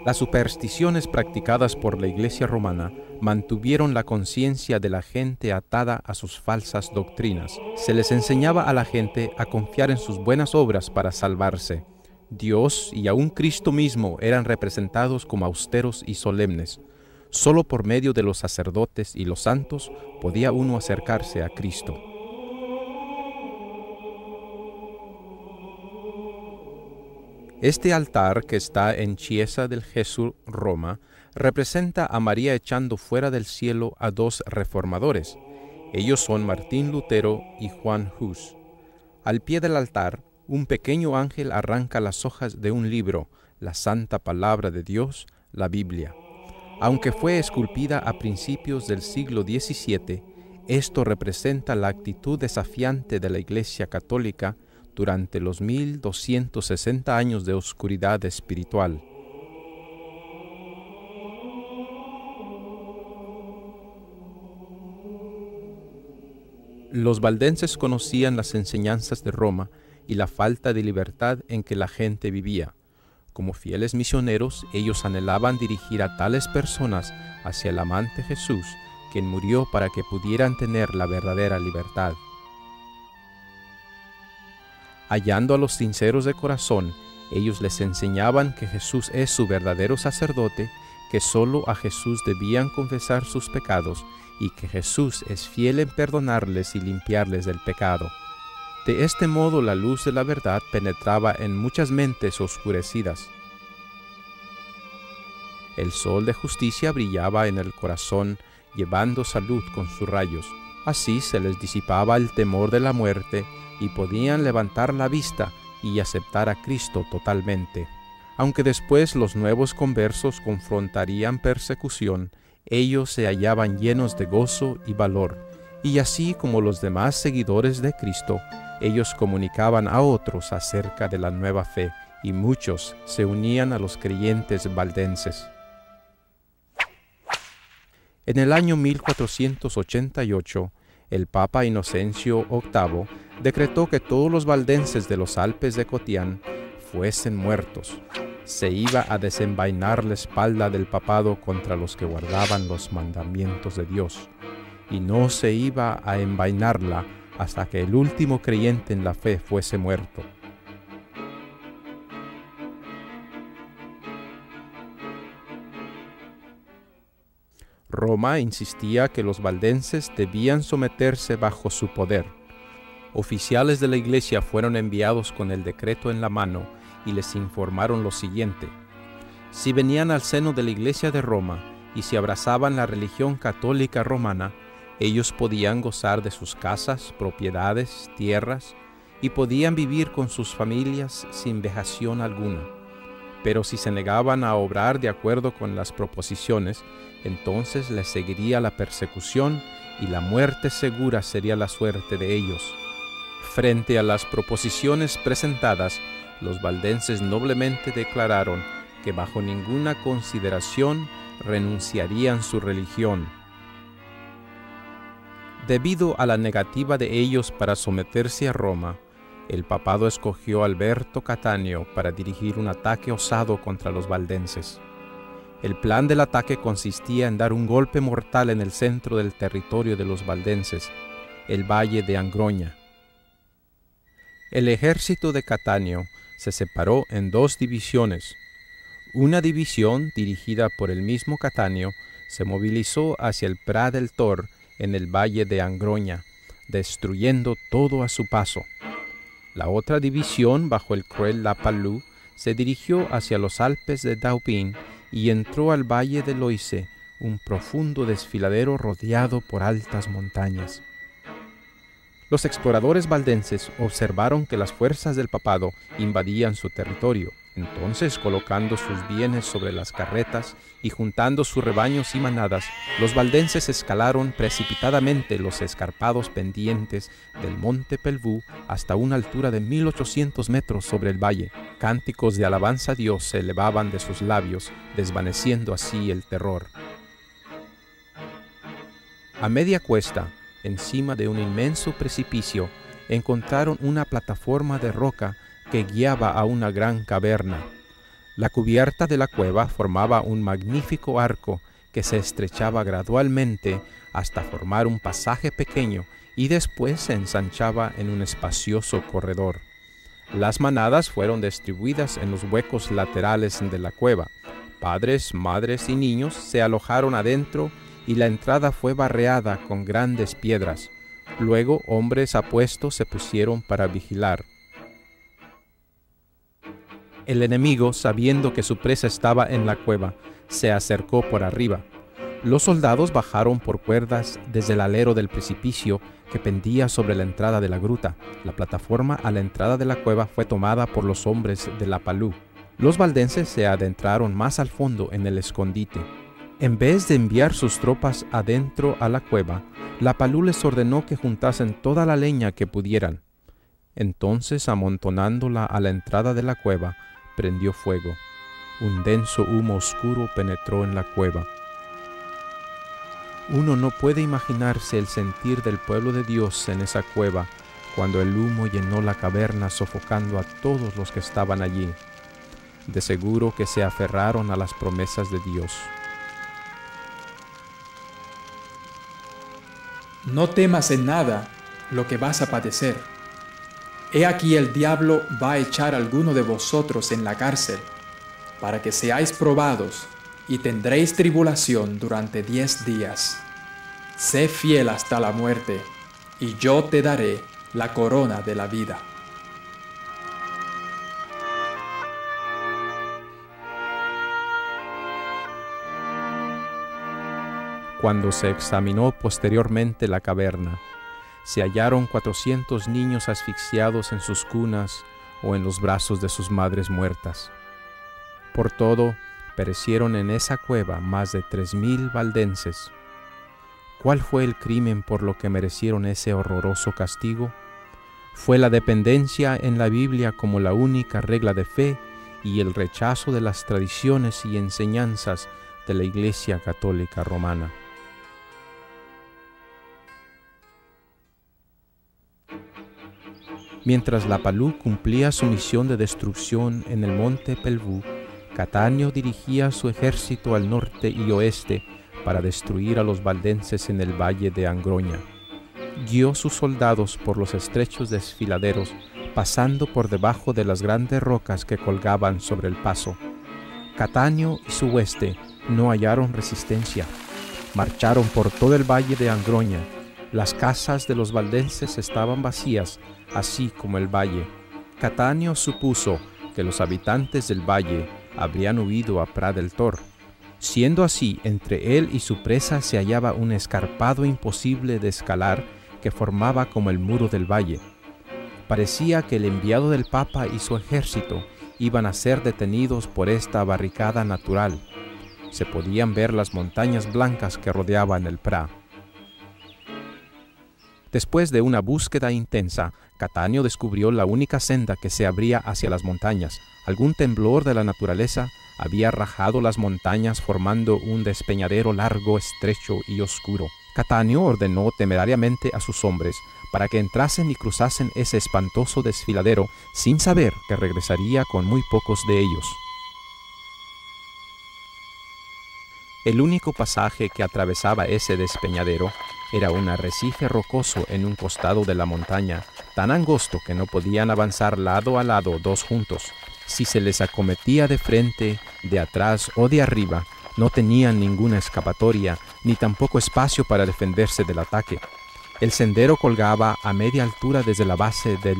Las supersticiones practicadas por la Iglesia romana mantuvieron la conciencia de la gente atada a sus falsas doctrinas. Se les enseñaba a la gente a confiar en sus buenas obras para salvarse. Dios y aún Cristo mismo eran representados como austeros y solemnes. Solo por medio de los sacerdotes y los santos podía uno acercarse a Cristo. Este altar, que está en Chiesa del Gesù, Roma, representa a María echando fuera del cielo a dos reformadores. Ellos son Martín Lutero y Juan Hus. Al pie del altar, un pequeño ángel arranca las hojas de un libro, la Santa Palabra de Dios, la Biblia. Aunque fue esculpida a principios del siglo XVII, esto representa la actitud desafiante de la Iglesia Católica durante los 1260 años de oscuridad espiritual. Los valdenses conocían las enseñanzas de Roma y la falta de libertad en que la gente vivía. Como fieles misioneros, ellos anhelaban dirigir a tales personas hacia el amante Jesús, quien murió para que pudieran tener la verdadera libertad. Hallando a los sinceros de corazón, ellos les enseñaban que Jesús es su verdadero sacerdote, que solo a Jesús debían confesar sus pecados y que Jesús es fiel en perdonarles y limpiarles del pecado. De este modo la luz de la verdad penetraba en muchas mentes oscurecidas. El sol de justicia brillaba en el corazón, llevando salud con sus rayos. Así se les disipaba el temor de la muerte y podían levantar la vista y aceptar a Cristo totalmente. Aunque después los nuevos conversos confrontarían persecución, ellos se hallaban llenos de gozo y valor, y así como los demás seguidores de Cristo, ellos comunicaban a otros acerca de la nueva fe, y muchos se unían a los creyentes valdenses. En el año 1488, el Papa Inocencio VIII decretó que todos los valdenses de los Alpes de Cotián fuesen muertos. Se iba a desenvainar la espalda del papado contra los que guardaban los mandamientos de Dios, y no se iba a envainarla hasta que el último creyente en la fe fuese muerto. Roma insistía que los valdenses debían someterse bajo su poder. Oficiales de la Iglesia fueron enviados con el decreto en la mano y les informaron lo siguiente: si venían al seno de la Iglesia de Roma y si abrazaban la religión católica romana, ellos podían gozar de sus casas, propiedades, tierras, y podían vivir con sus familias sin vejación alguna. Pero si se negaban a obrar de acuerdo con las proposiciones, entonces les seguiría la persecución y la muerte segura sería la suerte de ellos. Frente a las proposiciones presentadas, los valdenses noblemente declararon que bajo ninguna consideración renunciarían su religión. Debido a la negativa de ellos para someterse a Roma, el papado escogió a Alberto Cattaneo para dirigir un ataque osado contra los valdenses. El plan del ataque consistía en dar un golpe mortal en el centro del territorio de los valdenses, el valle de Angroña. El ejército de Cattaneo se separó en dos divisiones. Una división, dirigida por el mismo Cattaneo, se movilizó hacia el Prat del Tor en el valle de Angroña, destruyendo todo a su paso. La otra división, bajo el cruel Lapalú, se dirigió hacia los Alpes de Dauphin y entró al valle de Loise, un profundo desfiladero rodeado por altas montañas. Los exploradores valdenses observaron que las fuerzas del papado invadían su territorio. Entonces, colocando sus bienes sobre las carretas y juntando sus rebaños y manadas, los valdenses escalaron precipitadamente los escarpados pendientes del monte Pelvoux hasta una altura de 1800 metros sobre el valle. Cánticos de alabanza a Dios se elevaban de sus labios, desvaneciendo así el terror. A media cuesta, encima de un inmenso precipicio, encontraron una plataforma de roca que guiaba a una gran caverna. La cubierta de la cueva formaba un magnífico arco que se estrechaba gradualmente hasta formar un pasaje pequeño y después se ensanchaba en un espacioso corredor. Las manadas fueron distribuidas en los huecos laterales de la cueva. Padres, madres y niños se alojaron adentro y la entrada fue barreada con grandes piedras. Luego hombres apuestos se pusieron para vigilar. El enemigo, sabiendo que su presa estaba en la cueva, se acercó por arriba. Los soldados bajaron por cuerdas desde el alero del precipicio que pendía sobre la entrada de la gruta. La plataforma a la entrada de la cueva fue tomada por los hombres de la Palú. Los valdenses se adentraron más al fondo en el escondite. En vez de enviar sus tropas adentro a la cueva, la Palú les ordenó que juntasen toda la leña que pudieran. Entonces, amontonándola a la entrada de la cueva, prendió fuego. Un denso humo oscuro penetró en la cueva. Uno no puede imaginarse el sentir del pueblo de Dios en esa cueva, cuando el humo llenó la caverna sofocando a todos los que estaban allí. De seguro que se aferraron a las promesas de Dios. No temas en nada lo que vas a padecer. He aquí el diablo va a echar a alguno de vosotros en la cárcel, para que seáis probados, y tendréis tribulación durante 10 días. Sé fiel hasta la muerte, y yo te daré la corona de la vida. Cuando se examinó posteriormente la caverna, se hallaron 400 niños asfixiados en sus cunas o en los brazos de sus madres muertas. Por todo, perecieron en esa cueva más de 3,000 valdenses. ¿Cuál fue el crimen por lo que merecieron ese horroroso castigo? Fue la dependencia en la Biblia como la única regla de fe y el rechazo de las tradiciones y enseñanzas de la Iglesia Católica Romana. Mientras la Palú cumplía su misión de destrucción en el monte Pelvoux, Cattaneo dirigía su ejército al norte y oeste para destruir a los valdenses en el valle de Angroña. Guió sus soldados por los estrechos desfiladeros, pasando por debajo de las grandes rocas que colgaban sobre el paso. Cattaneo y su hueste no hallaron resistencia. Marcharon por todo el valle de Angroña. Las casas de los valdenses estaban vacías, así como el valle. Cattaneo supuso que los habitantes del valle habrían huido a Prat del Tor. Siendo así, entre él y su presa se hallaba un escarpado imposible de escalar que formaba como el muro del valle. Parecía que el enviado del Papa y su ejército iban a ser detenidos por esta barricada natural. Se podían ver las montañas blancas que rodeaban el Prat. Después de una búsqueda intensa, Cattaneo descubrió la única senda que se abría hacia las montañas. Algún temblor de la naturaleza había rajado las montañas formando un despeñadero largo, estrecho y oscuro. Cattaneo ordenó temerariamente a sus hombres para que entrasen y cruzasen ese espantoso desfiladero sin saber que regresaría con muy pocos de ellos. El único pasaje que atravesaba ese despeñadero era un arrecife rocoso en un costado de la montaña, tan angosto que no podían avanzar lado a lado dos juntos. Si se les acometía de frente, de atrás o de arriba, no tenían ninguna escapatoria, ni tampoco espacio para defenderse del ataque. El sendero colgaba a media altura desde la base del